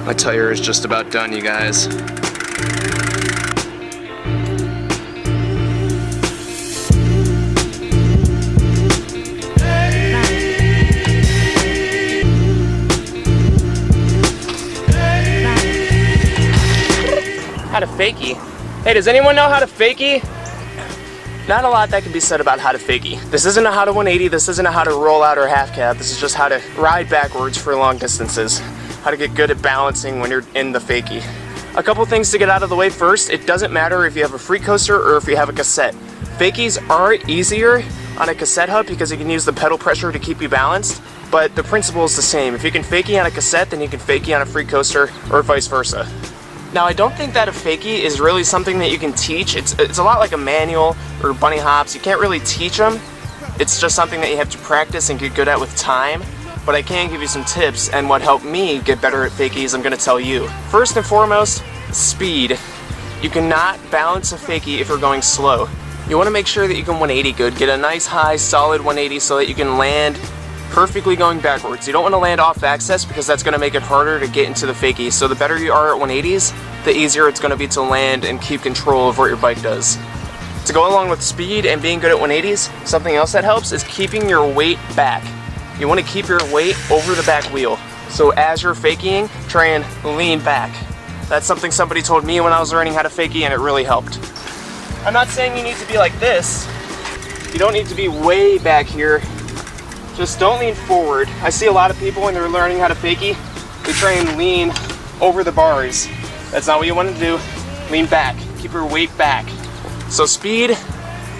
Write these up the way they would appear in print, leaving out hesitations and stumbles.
My tire is just about done, you guys. How to fakie. Hey, does anyone know how to fakie? Not a lot that can be said about how to fakie. This isn't a how to 180, this isn't a how to roll out or half cab, this is just how to ride backwards for long distances. How to get good at balancing when you're in the fakie. A couple things to get out of the way first. It doesn't matter if you have a free coaster or if you have a cassette. Fakies are easier on a cassette hub because you can use the pedal pressure to keep you balanced, but the principle is the same. If you can fakie on a cassette, then you can fakie on a free coaster or vice versa. Now, I don't think that a fakie is really something that you can teach. It's a lot like a manual or bunny hops. You can't really teach them. It's just something that you have to practice and get good at with time. But I can give you some tips, and what helped me get better at fakies I'm going to tell you. First and foremost, speed. You cannot balance a fakie if you're going slow. You want to make sure that you can 180 good. Get a nice high solid 180 so that you can land perfectly going backwards. You don't want to land off access because that's going to make it harder to get into the fakie. So the better you are at 180s, the easier it's going to be to land and keep control of what your bike does. To go along with speed and being good at 180s, something else that helps is keeping your weight back. You want to keep your weight over the back wheel. So as you're fakieing, try and lean back. That's something somebody told me when I was learning how to fakie, and it really helped. I'm not saying you need to be like this. You don't need to be way back here. Just don't lean forward. I see a lot of people when they're learning how to fakie, they try and lean over the bars. That's not what you want to do. Lean back. Keep your weight back. So speed,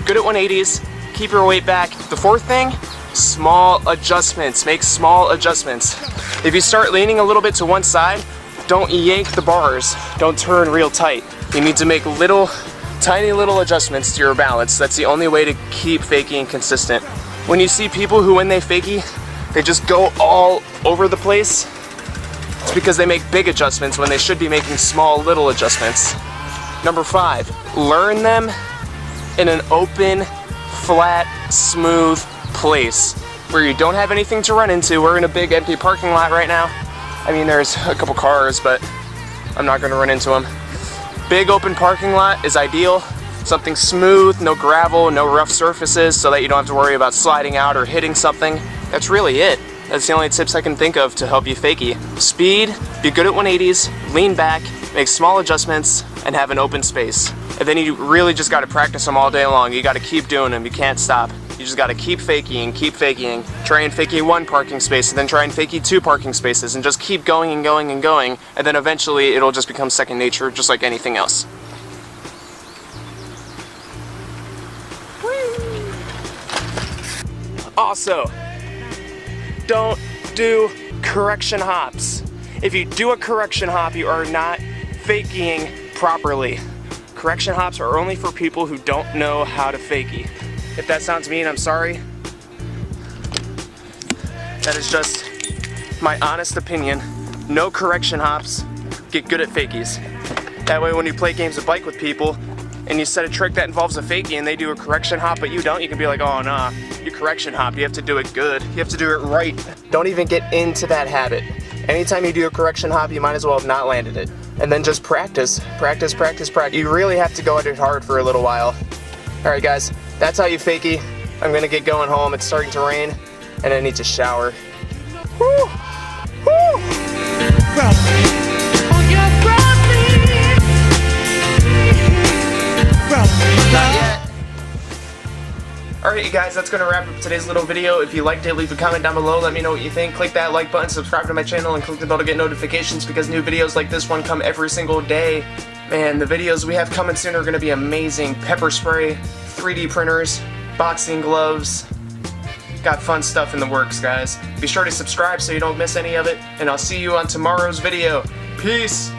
good at 180s, keep your weight back. The fourth thing, small adjustments. Make small adjustments. If you start leaning a little bit to one side, don't yank the bars. Don't turn real tight. You need to make tiny little adjustments to your balance. That's the only way to keep faking consistent. When you see people who, when they fakie, they just go all over the place, it's because they make big adjustments when they should be making small little adjustments. Number 5, learn them in an open, flat, smooth place where you don't have anything to run into. We're in a big empty parking lot right now. I mean, there's a couple cars, but I'm not going to run into them. Big open parking lot is ideal. Something smooth, no gravel, no rough surfaces, so that you don't have to worry about sliding out or hitting something. That's really it. That's the only tips I can think of to help you fakie. Speed, be good at 180s, lean back, make small adjustments, and have an open space. And then you really just got to practice them all day long. You got to keep doing them. You can't stop. You just got to keep fakieing, keep fakieing. Try and fakie 1 parking space, and then try and fakie 2 parking spaces, and just keep going and going and going, and then eventually it'll just become second nature, just like anything else. Also, don't do correction hops. If you do a correction hop, you are not faking properly. Correction hops are only for people who don't know how to fakie. If that sounds mean, I'm sorry. That is just my honest opinion. No correction hops. Get good at fakies. That way when you play games of bike with people and you set a trick that involves a fakie and they do a correction hop but you don't, you can be like, oh nah, you correction hop, you have to do it good. You have to do it right. Don't even get into that habit. Anytime you do a correction hop, you might as well have not landed it. And then just practice, practice, practice, practice. You really have to go at it hard for a little while. Alright guys, that's how you fakie. I'm gonna get going home, it's starting to rain, and I need to shower. Woo! Woo! Not yet. Alright you guys, that's going to wrap up today's little video. If you liked it, leave a comment down below, let me know what you think. Click that like button, subscribe to my channel, and click the bell to get notifications because new videos like this one come every single day. Man, the videos we have coming soon are going to be amazing. Pepper spray, 3D printers, boxing gloves. Got fun stuff in the works, guys. Be sure to subscribe so you don't miss any of it, and I'll see you on tomorrow's video. Peace!